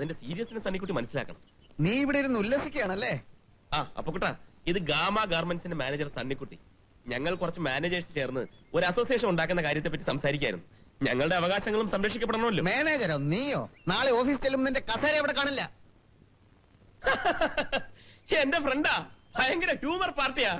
അതിന്റെ സീരിയസ്നെസ് സണ്ണിക്കുട്ടി മനസ്സിലാക്കണം. നീ ഇവിടെ ഇരുന്ന് ഉല്ലസിക്കുകയാണല്ലേ? ആ അപ്പൊ കുട്ടാ, ഇത് ഗാമ ഗാർമെന്റ്സിന്റെ മാനേജർ സണ്ണിക്കുട്ടി. ഞങ്ങൾ കുറച്ച് മാനേജേഴ്സ് ചേർന്ന് ഒരു അസോസിയേഷൻ ഉണ്ടാക്കുന്ന കാര്യത്തെ പറ്റി സംസാരിക്കായിരുന്നു. ഞങ്ങളുടെ അവകാശങ്ങളും സംരക്ഷിക്കപ്പെടണമല്ലോ. മാനേജരോ നീയോ? നാളെ ഓഫീസ് ചെല്ലുമ്പോൾ നിന്റെ കസേര അവിടെ കാണില്ല. എന്റെ ഫ്രണ്ടാ, ഭയങ്കര ഹ്യൂമർ പാർട്ടിയാ.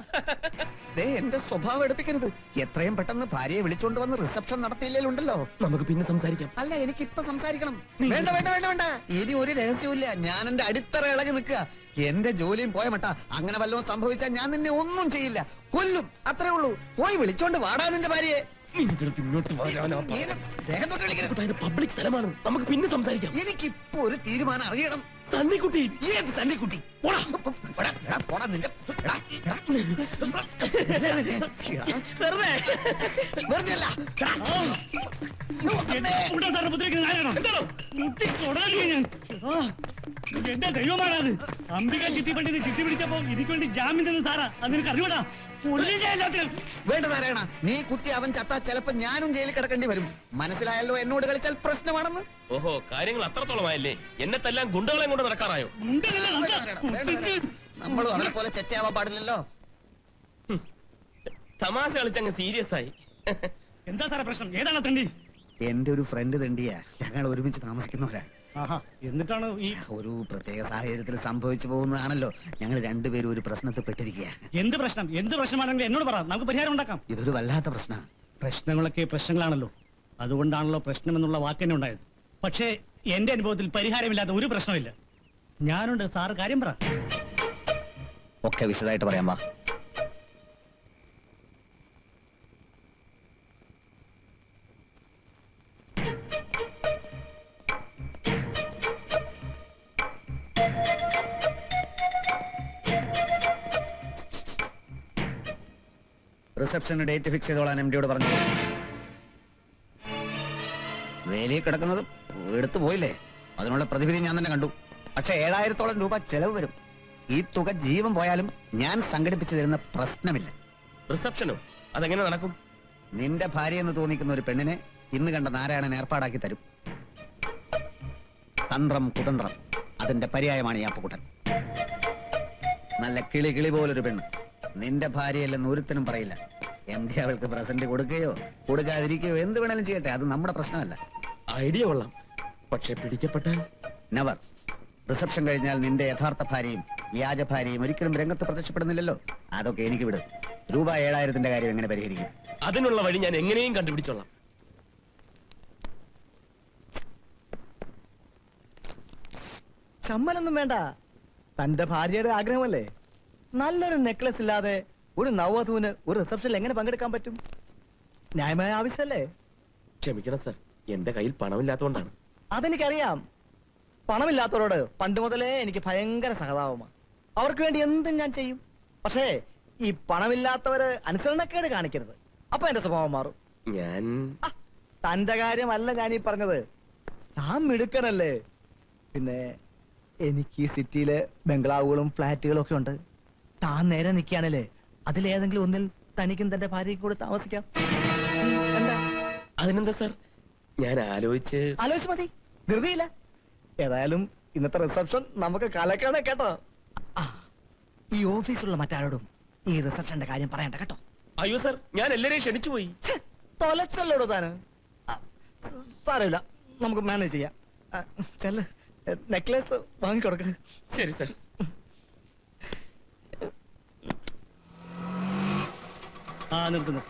എന്റെ സ്വഭാവം എടുപ്പിക്കരുത്. എത്രയും പെട്ടെന്ന് ഭാര്യയെ വിളിച്ചോണ്ട് വന്ന് റിസപ്ഷൻ നടത്തിയില്ലേലുണ്ടല്ലോ. നമുക്ക് പിന്നെ സംസാരിക്കാം. അല്ല, എനിക്ക് ഇപ്പൊ സംസാരിക്കണം. വേണ്ട വേണ്ട വേണ്ട വേണ്ട, ഇനി ഒരു രഹസ്യമില്ല. ഞാൻ എന്റെ അടിത്തറ ഇളകി നിൽക്കുക. എന്റെ ജോലിയും പോയ മട്ടാ. അങ്ങനെ വല്ലതും സംഭവിച്ചാൽ ഞാൻ നിന്നെ ഒന്നും ചെയ്യില്ല, കൊല്ലും. അത്രേ ഉള്ളൂ. പോയി വിളിച്ചോണ്ട് വാടാ നിന്റെ ഭാര്യയെ. പബ്ലിക് സ്ഥലമാണ്, നമുക്ക് പിന്നെ സംസാരിക്കാം. എനിക്കിപ്പോ ഒരു തീരുമാനം അറിയണം. സണ്ണിക്കുട്ടി. ഏത് സണ്ണിക്കുട്ടി? പോടാ നിന്റെ. വെറുതെ അല്ല. എന്റെ ദൈവമാണത്. അംബിക ചിട്ടിപ്പണ്ടിന് ചിട്ടി പിടിച്ചപ്പോ എനിക്ക് വേണ്ടി ജാമ്യം തന്നു സാറാ. അത് നിനക്ക് അറിയൂടാ. വേണ്ട നാരായണ, നീ കുത്തി അവൻ ചത്താ ചിലപ്പോ ഞാനും ജയിലിൽ കിടക്കേണ്ടി വരും. മനസ്സിലായല്ലോ എന്നോട് കളിച്ചാൽ പ്രശ്നമാണെന്ന്. ഓഹോ, കാര്യങ്ങൾ അത്രത്തോളമായല്ലേ? എന്നെത്തെല്ലാം ഗുണ്ടകളെ കൊണ്ട് നടക്കാറായോ? നമ്മളും അവരെ പോലെ ചെറ്റയാവാൻ പാടില്ലല്ലോ. തമാശ കളിച്ചങ്ങ് സീരിയസ് ആയി. എന്താ സാറേ പ്രശ്നം? ഏതാണ് തണ്ടി? എന്റെ ഒരു ഫ്രണ്ട് തണ്ടിയാ. ഞങ്ങൾ ഒരുമിച്ച് താമസിക്കുന്നവരാ. എന്നിട്ടാണ് ഈ ഒരു പ്രത്യേക സാഹചര്യത്തിൽ സംഭവിച്ചു പോകുന്നതാണല്ലോ. ഞങ്ങൾ രണ്ടുപേരും ഒരു പ്രശ്നത്തിൽ പെട്ടിരിക്കുക. എന്ത് പ്രശ്നം? എന്ത് പ്രശ്നമാണെങ്കിലും എന്നോട് പറ, നമുക്ക് പരിഹാരം ഉണ്ടാക്കാം. ഇതൊരു വല്ലാത്ത പ്രശ്നമാണ്. പ്രശ്നങ്ങളൊക്കെ പ്രശ്നങ്ങളാണല്ലോ, അതുകൊണ്ടാണല്ലോ പ്രശ്നം എന്നുള്ള വാക്കന്നെ ഉണ്ടായത്. പക്ഷേ എന്റെ അനുഭവത്തിൽ പരിഹാരമില്ലാത്ത ഒരു പ്രശ്നമില്ല. ഞാനുണ്ട്, സാറ് കാര്യം പറ. ഒക്കെ വിശദമായിട്ട് പറയാൻ വാ. റിസപ്ഷന് ഡേറ്റ് ഫിക്സ് ചെയ്തോളാൻ എംഡിയോട് പറഞ്ഞു. വേലി കിടക്കുന്നത് എടുത്തു പോയില്ലേ, അതിനുള്ള പ്രതിവിധി ഞാൻ തന്നെ കണ്ടു. പക്ഷെ 7000-ഓളം രൂപ ചെലവ് വരും. ഈ തുക ജീവൻ പോയാലും ഞാൻ സംഘടിപ്പിച്ചു തരുന്ന പ്രശ്നമില്ല. റിസപ്ഷനോ? അതെങ്ങനെ നടക്കും? നിന്റെ ഭാര്യയെന്ന് തോന്നിക്കുന്ന ഒരു പെണ്ണിനെ ഇന്ന് കണ്ട നാരായണൻ ഏർപ്പാടാക്കി തരും. തന്ത്രം കുതന്ത്രം, അതിന്റെ പര്യായമാണ് ഈ അപ്പുകുട്ടൻ. നല്ല കിളി കിളി പോലൊരു പെണ്ണ്. നിന്റെ ഭാര്യയല്ലെന്ന് ഒരുത്തനും പറയില്ല. എംഡി അവൾക്ക് പ്രസന്റ് കൊടുക്കുകയോ കൊടുക്കാതിരിക്കുകയോ എന്ത് വേണേലും ചെയ്യട്ടെ, അത് നമ്മുടെ പ്രശ്നമല്ല. ഐഡിയ കൊള്ളാം, പക്ഷെ പിടിക്കപ്പെട്ടാൽ നെവർ. റിസപ്ഷൻ കഴിഞ്ഞാൽ നിന്റെ യഥാർത്ഥ ഭാര്യയും വ്യാജ ഭാര്യയും ഒരിക്കലും രംഗത്ത് പ്രത്യക്ഷപ്പെടുന്നില്ലല്ലോ. അതൊക്കെ എനിക്ക് വിട്. രൂപ 7000-ന്റെ കാര്യം എങ്ങനെ പരിഹരിക്കും? അതിനുള്ള വഴി ഞാൻ എങ്ങനെയും കണ്ടുപിടിച്ചോളാം. ചമ്മലൊന്നും വേണ്ട. തന്റെ ഭാര്യയുടെ ആഗ്രഹമല്ലേ. നല്ലൊരു നെക്ലസ് ഇല്ലാതെ ഒരു നവവധുവിന് ഒരു റിസപ്ഷനിൽ എങ്ങനെ പങ്കെടുക്കാൻ പറ്റും? ന്യായമായ ആവശ്യമല്ലേ? ക്ഷമിക്കണം സർ, എന്റെ കയ്യിൽ പണമില്ലാത്തതുകൊണ്ടാണ്. അതെനിക്കറിയാം. പണമില്ലാത്തവരോട് പണ്ട് മുതലേ എനിക്ക് ഭയങ്കര സഹതാപമാണ്. അവർക്ക് വേണ്ടി എന്തും ഞാൻ ചെയ്യും. പക്ഷേ ഈ പണമില്ലാത്തവര് അനുസരണക്കേട് കാണിക്കരുത്. അപ്പൊ എന്റെ സ്വഭാവം മാറും. ഞാൻ തന്റെ കാര്യമല്ല ഞാൻ ഈ പറഞ്ഞത്. താൻ മിടുക്കനല്ലേ. പിന്നെ എനിക്ക് ഈ സിറ്റിയിലെ ബംഗ്ലാവുകളും ഫ്ലാറ്റുകളും ഒക്കെ ഉണ്ട്. താൻ നേരെ നിൽക്കുകയാണല്ലേ, അതിലേതെങ്കിലും ഒന്നിൽ തനിക്കും തന്റെ ഭാര്യയ്ക്കും കൂടെ താമസിക്കാം. എന്താ? അതിനെന്താ സർ, ഞാൻ ആലോചിച്ച് മതി, ധൃതിയില്ല. ഏതായാലും ഇന്നത്തെ റിസപ്ഷൻ നമുക്ക് കലക്കാണ് കേട്ടോ. ഈ ഓഫീസിലുള്ള മറ്റാരോടും ഈ റിസപ്ഷന്റെ കാര്യം പറയണ്ട കേട്ടോ. അയ്യോ സർ, ഞാൻ എല്ലാരെയും ക്ഷണിച്ചു പോയി. തൊലച്ചല്ലോടോ താന്. സാരമില്ല, നമുക്ക് മാനേജ് ചെയ്യാം. ചെല്ല്, നെക്ലേസ് വാങ്ങിക്കൊടുക്ക. ശരി സർ. നിർത്തുന്നു.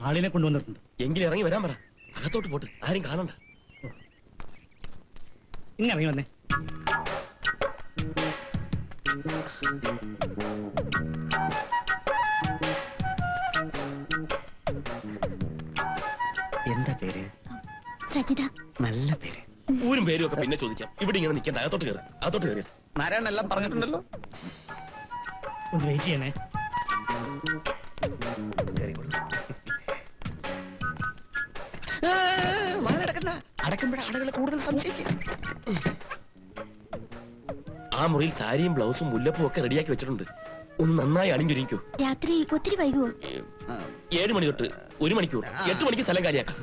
ആളിനെ കൊണ്ടുവന്നിട്ടുണ്ട്. എങ്കിലും ഇറങ്ങി വരാൻ പറ. അകത്തോട്ട് പോട്ട്, ആരും കാണണ്ട. ഇനി ഇറങ്ങി വന്നേ. എന്താ പേര്? സജിത. നല്ല പേര്. ഊരും പേരും ഒക്കെ പിന്നെ ചോദിക്കാം. ഇവിടെ ഇങ്ങനെ നിൽക്കേണ്ട, അകത്തോട്ട് കയറി. അകത്തോട്ട് കയറി. നാരായണൻ എല്ലാം പറഞ്ഞിട്ടുണ്ടല്ലോ. ഒന്ന് വെയിറ്റ് ചെയ്യണേ. അടക്കുമ്പോഴ ആളുകൾ കൂടുതൽ സംശയിക്കും. ആ മുറിയിൽ സാരിയും ബ്ലൗസും മുല്ലപ്പും ഒക്കെ റെഡിയാക്കി വെച്ചിട്ടുണ്ട്. ഒന്ന് നന്നായി അണിഞ്ഞൊരുക്കൂ. രാത്രി ഒത്തിരി വൈകുവോ? 7 മണി തൊട്ട് 1 മണിക്കൂർ, 8 മണിക്ക് സ്ഥലം കാര്യാക്കാം.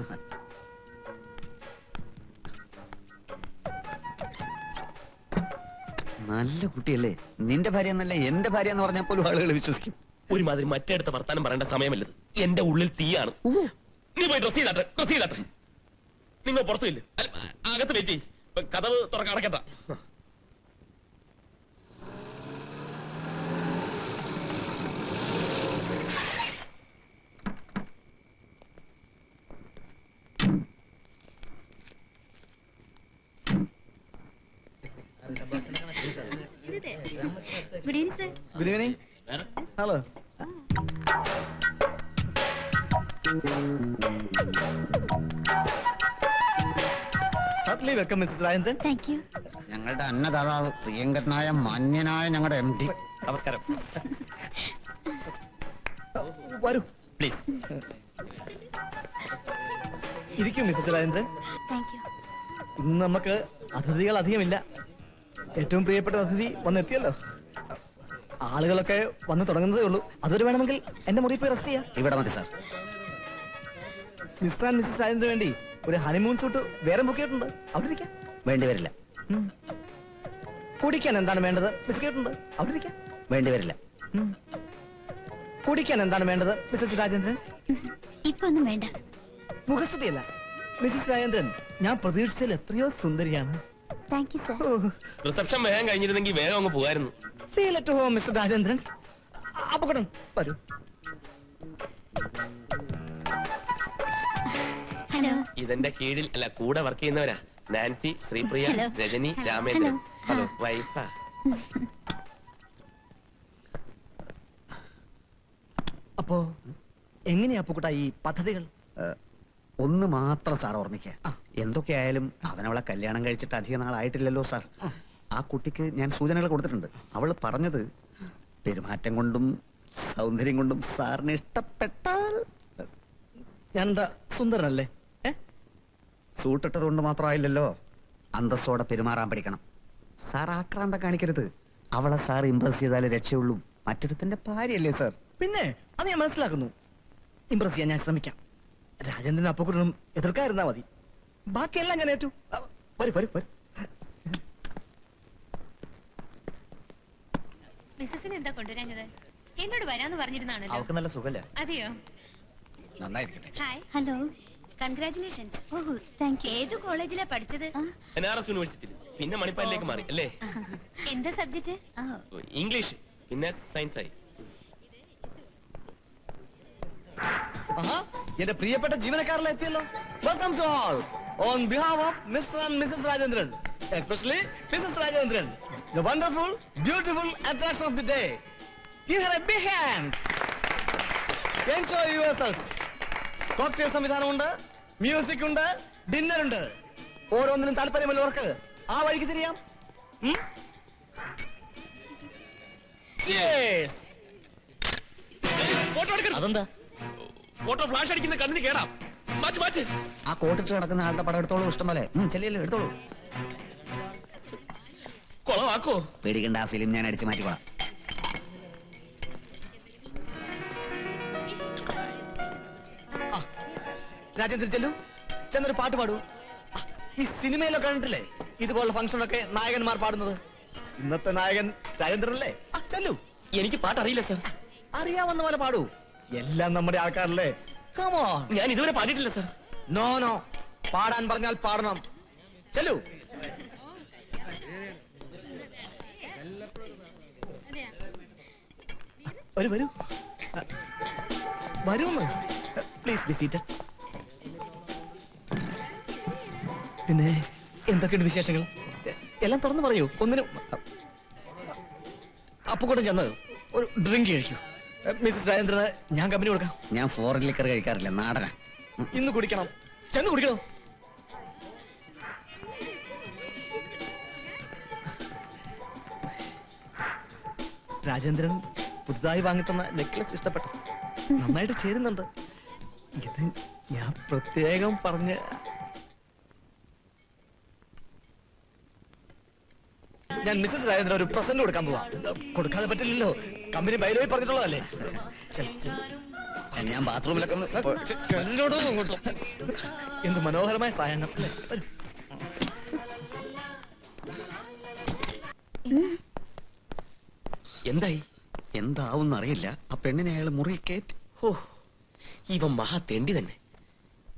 നല്ല കുട്ടിയല്ലേ? നിന്റെ ഭാര്യ എന്നല്ല എന്റെ ഭാര്യ എന്ന് പറഞ്ഞാൽ പോലും ആളുകൾ വിശ്വസിക്കും. ഒരുമാതിരി മറ്റേടത്ത് വർത്താനം പറയേണ്ട സമയമല്ലത്. എന്റെ ഉള്ളിൽ തീയാണ്. നീ പോയി ഡ്രസ് ചെയ്താട്ടെ. നിങ്ങൾ പുറത്തുമില്ല, അകത്ത് വെയിറ്റ് ചെയ്യ്. കഥവ് തുറക്കാൻ അടക്കട്ട. Good evening sir. Good evening. Hello. Heartily welcome Mrs Rajendran. Thank you. ഞങ്ങളുടെ അന്നദാതാവ്, പ്രിയങ്കരനായ മാന്യനായ ഞങ്ങളുടെ MD. നമസ്കാരം. വരൂ പ്ലീസ്. ഇരിക്കും മിസ്സസ് രാജേന്ദ്രൻ. Thank U. ഇന്ന് നമുക്ക് അതിഥികൾ അധികമില്ല. ഏറ്റവും പ്രിയപ്പെട്ട അതിഥി വന്നെത്തിയല്ലോ. ആളുകളൊക്കെ വന്ന് തുടങ്ങുന്നതേ ഉള്ളൂ. അതുവരെ വേണമെങ്കിൽ എന്റെ മുറിയിൽ പോയി റെസ്റ്റ് ചെയ്യാം. ഇവിടെ മതി സാർ. മിസ്റ്റർ ആൻഡ് മിസ്സസ് രാജേന്ദ്രന് വേണ്ടി ഒരു ഹണിമൂൺ സൂട്ട് വേറെ ബുക്ക് ചെയ്തിട്ടുണ്ട്. അവിടെ ഇരിക്കാം. വേണ്ടി വരില്ല. കുടിക്കാൻ എന്താണ് വേണ്ടത്? ബിസ്ക്കറ്റ് ഉണ്ട്. അവിടെ ഇരിക്കാം. വേണ്ടി വരില്ല. കുടിക്കാൻ എന്താണ് വേണ്ടത് മിസ്സസ് രാജേന്ദ്രൻ? ഇപ്പൊ ഒന്നും വേണ്ട. മുഖസ്തുതിയല്ല മിസ്സസ് രാജേന്ദ്രൻ, ഞാൻ പ്രതീക്ഷിച്ചതിൽ എത്രയോ സുന്ദരിയാണ്. Thank you sir. റിസപ്ഷൻ വേഗം കഴിഞ്ഞിരുന്നെങ്കിൽ വേഗം അങ്ങ് പോകായിരുന്നു. Feel at home Mr Rajendran. അപകടം വരൂ. ഹലോ. ഇതെന്റെ കീഴിൽ അല്ല കൂടെ വർക്ക് ചെയ്യുന്നവരാ. Nancy, Sripriya, Hello. Rajani, Hello. Ramendran. Hello. Hello വൈഫാ. അപ്പോ എങ്ങനെയാ പൂക്കുട്ട ഈ പദ്ധതികൾ? ഒന്ന് മാത്രം സാർ ഓർമ്മിക്കുക. എന്തൊക്കെയായാലും അവനവളെ കല്യാണം കഴിച്ചിട്ട് അധിക നാളായിട്ടില്ലല്ലോ സാർ. ആ കുട്ടിക്ക് ഞാൻ സൂചനകൾ കൊടുത്തിട്ടുണ്ട്. അവള് പറഞ്ഞത് പെരുമാറ്റം കൊണ്ടും സൗന്ദര്യം കൊണ്ടും സാറിന് ഇഷ്ടപ്പെട്ടാൽ. ഞാൻ എന്താ സുന്ദരനല്ലേ? സൂട്ടിട്ടത് കൊണ്ട് മാത്രമായില്ലല്ലോ, അന്തസ്സോടെ പെരുമാറാൻ പഠിക്കണം. സാർ ആക്രാന്തം കാണിക്കരുത്. അവളെ സാർ ഇംപ്രസ് ചെയ്താലേ രക്ഷയുള്ളൂ. മറ്റൊരുത്തിന്റെ ഭാര്യയല്ലേ സാർ? പിന്നെ അത് ഞാൻ മനസ്സിലാക്കുന്നു. ഇംപ്രസ് ചെയ്യാൻ ഞാൻ ശ്രമിക്കാം. രാജേന്ദ്രൻ അപ്പക്കുട്ടനും എതിർക്കാതിരുന്നാ മതി. ബാക്കിയെല്ലാം ഞാൻ ഏറ്റു. വരൂ വരൂ വരൂ. മിസ്സസിന് എന്താ കൊണ്ടുവരാഞ്ഞത്? എന്നോട് വരാന്ന് പറഞ്ഞിരുന്നാണല്ലോ. അവർക്ക് നല്ല സുഖല്ലേ? അതെയോ? നന്നായിരിക്കട്ടെ. Hi. Hello. Congratulations. Oh thank you. ഏത് കോളേജിലാ പഠിച്ചത്? ബനാറസ് യൂണിവേഴ്സിറ്റിയിൽ, പിന്നെ മണിപ്പാലിലേക്ക് മാറി അല്ലേ? എന്താ സബ്ജക്റ്റ്? ഇംഗ്ലീഷ്, പിന്നെ സയൻസ് ആയി. ആഹാ, എന്റെ പ്രിയപ്പെട്ട ജീവനക്കാരെല്ലാം എത്തിയല്ലോ. Welcome to all on behalf of Mr and Mrs Rajendran, especially Mrs Rajendran, the wonderful, beautiful attraction of the day. Give her a big hand. Enjoy yourselves. Cocktail സംവിധാനമുണ്ട്, മ്യൂസിക് ഉണ്ട്, ഡിന്നർ ഉണ്ട്. ഓരോന്നിനും താല്പര്യമുള്ളവർക്ക് ആ വഴിക്ക് തിരിയാം. Cheers. ഫോട്ടോ എടുക്കണം. അതെന്താ? ഫോട്ടോ ഫ്ലാഷ് അടിക്കുന്ന കണ്ണിന് കേടാം. Match match. ആ കോട്ടിട്ട് കിടക്കുന്ന ആളുടെ പടം എടുത്തോളൂ. ഇഷ്ടം പോലെ ചെല്ലിയല്ലോ, എടുത്തോളൂ. കൊളവാക്കോ? പേടിക്കണ്ട, ആ ഫിലിം ഞാൻ അടിച്ചു മാറ്റിക്കോളാം. രാജേന്ദ്രൻ ചെല്ലു, ചെന്നൊരു പാട്ട് പാടൂ. ഈ സിനിമയിലൊക്കെ കണ്ടിട്ടില്ലേ ഇതുപോലുള്ള ഫംഗ്ഷനൊക്കെ നായകന്മാർ പാടുന്നത്? ഇന്നത്തെ നായകൻ രാജേന്ദ്രനല്ലേ? ചെല്ലു. എനിക്ക് പാട്ട് അറിയില്ല സർ. അറിയാവുന്ന പോലെ പാടൂ. എല്ലാം നമ്മുടെ ആൾക്കാരല്ലേ. കമോ. ഞാൻ ഇതുവരെ പാടിയിട്ടില്ല സർ. നോ നോ, പാടാൻ പറഞ്ഞാൽ പാടണം. ചെല്ലു. വരൂ വരൂ വരൂന്ന്. Please be seated. പിന്നെ എന്തൊക്കെയുണ്ട് വിശേഷങ്ങൾ? എല്ലാം തുറന്നു പറയൂ. ഒന്നിനും അപ്പുകൂടെ ചെന്ന് ഒരു ഡ്രിങ്ക് കഴിക്കൂ. മിസ്സസ് രാജേന്ദ്രന് ഞാൻ കമ്പനി കൊടുക്കാം. ഞാൻ ഫോറിൻ ലിക്കർ കഴിക്കാറില്ല, നാടനാ. ഇന്ന് കുടിക്കണം. ചെന്ന് കുടിക്കണോ? രാജേന്ദ്രൻ പുതുതായി വാങ്ങിത്തന്ന നെക്ലസ് ഇഷ്ടപ്പെട്ടു. നന്നായിട്ട് ചേരുന്നുണ്ട്. ഇത് ഞാൻ പ്രത്യേകം പറഞ്ഞ്. ഞാൻ മിസ്സസ് രാജേന്ദ്രൻ ഒരു പ്രസന്റ് കൊടുക്കാൻ പോവാ. കൊടുക്കാതെ പറ്റില്ലല്ലോ, കമ്പനി ബൈലോയി പറഞ്ഞിട്ടുള്ളതല്ലേ. ഞാൻ ബാത്റൂമിലൊക്കെ ഒന്ന് എന്ത് മനോഹരമായ സായനം അല്ലേ? വരൂ. എന്തായി? എന്താവും അറിയില്ല. ആ പെണ്ണിനെ അയാൾ മുറി കയറ്റി. ഓ, ഇവൻ മഹാ തെണ്ടി തന്നെ.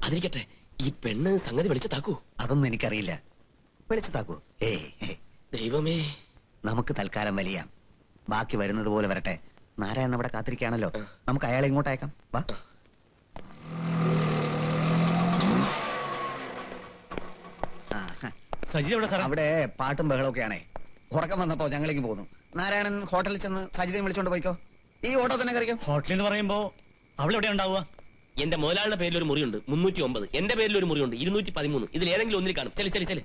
അതിരിക്കട്ടെ, ഈ പെണ്ണ് സംഗതി വെളിച്ചത്താക്കൂ? അതൊന്നും എനിക്കറിയില്ല. വിളിച്ചതാക്കൂ. ഏയ് ദൈവമേ. നമുക്ക് തൽക്കാലം വലിയ ബാക്കി വരുന്നത് പോലെ വരട്ടെ. നാരായണൻ അവിടെ കാത്തിരിക്കുകയാണല്ലോ. നമുക്ക് അയാളെ ഇങ്ങോട്ട് അയക്കാം. വാ. സജിത എവിടെ സാറേ? അവിടെ പാട്ടും ബഹളമൊക്കെയാണേ. ഉറക്കം വന്നപ്പോ ഞങ്ങളിങ്ങ് പോന്നു. നാരായണൻ ഹോട്ടലിൽ ചെന്ന് സജിതയും വിളിച്ചോണ്ട് പോയിക്കോ. ഈ ഓട്ടോ തന്നെ കറിക്കോ. ഹോട്ടലിൽ എന്ന് പറയുമ്പോ അവൾ എവിടെ ഉണ്ടാവുക? എന്റെ മോലാളിന്റെ പേരിൽ ഒരു മുറിയുണ്ട് 309. എന്റെ പേരിൽ ഒരു മുറിയുണ്ട് 213. ഇതിൽ ഏതെങ്കിലും ഒന്നിൽ കാണും. ചെല് ചെല് ചെല്.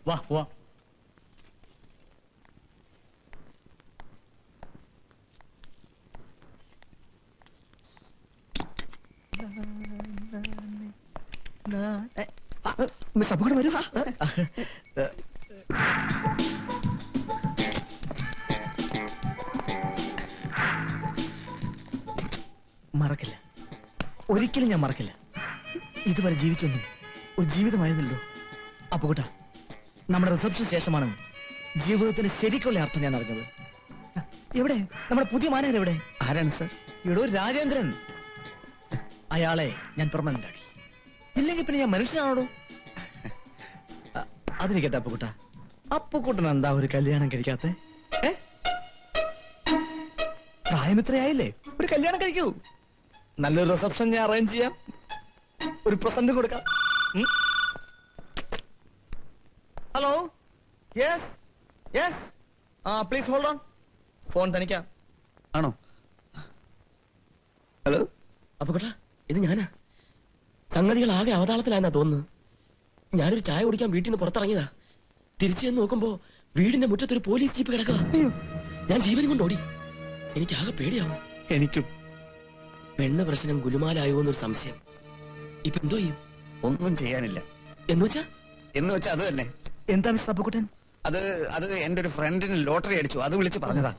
വാ വാ. മിസ് അപ്പുകൂടെ വരൂ. മറക്കില്ല, ഒരിക്കലും ഞാൻ മറക്കില്ല. ഇതുവരെ ജീവിച്ചൊന്നും ഒരു ജീവിതമായിരുന്നല്ലോ അപ്പുകുട്ട. നമ്മുടെ റിസപ്ഷൻ ശേഷമാണ് ജീവിതത്തിന് ശരിക്കുള്ള അർത്ഥം ഞാൻ അറിഞ്ഞത്. എവിടെ നമ്മുടെ പുതിയ മാനേജർ എവിടെ? ആരാണ് സർ? ഇവിടെ ഒരു രാജേന്ദ്രൻ. അയാളെ ഞാൻ പെർമനന്റ് ആക്കി. ഇല്ലെങ്കിൽ പിന്നെ ഞാൻ മനുഷ്യനാണോ? അതിരിക്കട്ടെ അപ്പുകുട്ട, അപ്പുക്കുട്ടൻ എന്താ ഒരു കല്യാണം കഴിക്കാത്ത? പ്രായം ഇത്രയായില്ലേ, ഒരു കല്യാണം കഴിക്കൂ. നല്ലൊരു റിസപ്ഷൻ ഞാൻ അറേഞ്ച് ചെയ്യാം, ഒരു പ്രസന്റ് കൊടുക്കാം. Hello, yes yes, please hold on. Phone തനിക്കാം. ആണോ? ഹലോ. അപ്പൊ കേട്ടാ, ഇത് ഞാനാ. സംഗതികൾ ആകെ അവതാളത്തിലായെന്നാ തോന്നുന്നു. ഞാനൊരു ചായ കുടിക്കാൻ വീട്ടിൽ നിന്ന് പുറത്തിറങ്ങിയതാ. തിരിച്ചു ചെന്ന് നോക്കുമ്പോ വീടിന്റെ മുറ്റത്തൊരു പോലീസ് ജീപ്പ് കിടക്കുക. ഞാൻ ജീവനും കൊണ്ട് ഓടി. എനിക്ക് ആകെ പേടിയാവും. എനിക്കും. പെണ്ണ് പ്രശ്നം ഗുലുമാലായോ എന്നൊരു സംശയം. ഇപ്പൊ എന്തോ ചെയ്യും? ഒന്നും ചെയ്യാനില്ല. എന്ന് വെച്ചാ അത് തന്നെ. എന്താ മിസ്റ്റർ അപ്പുക്കുട്ടൻ? അത് എന്റെ ഒരു ഫ്രണ്ടിന് ലോട്ടറി അടിച്ചു. അത് വിളിച്ച് പറഞ്ഞതാ.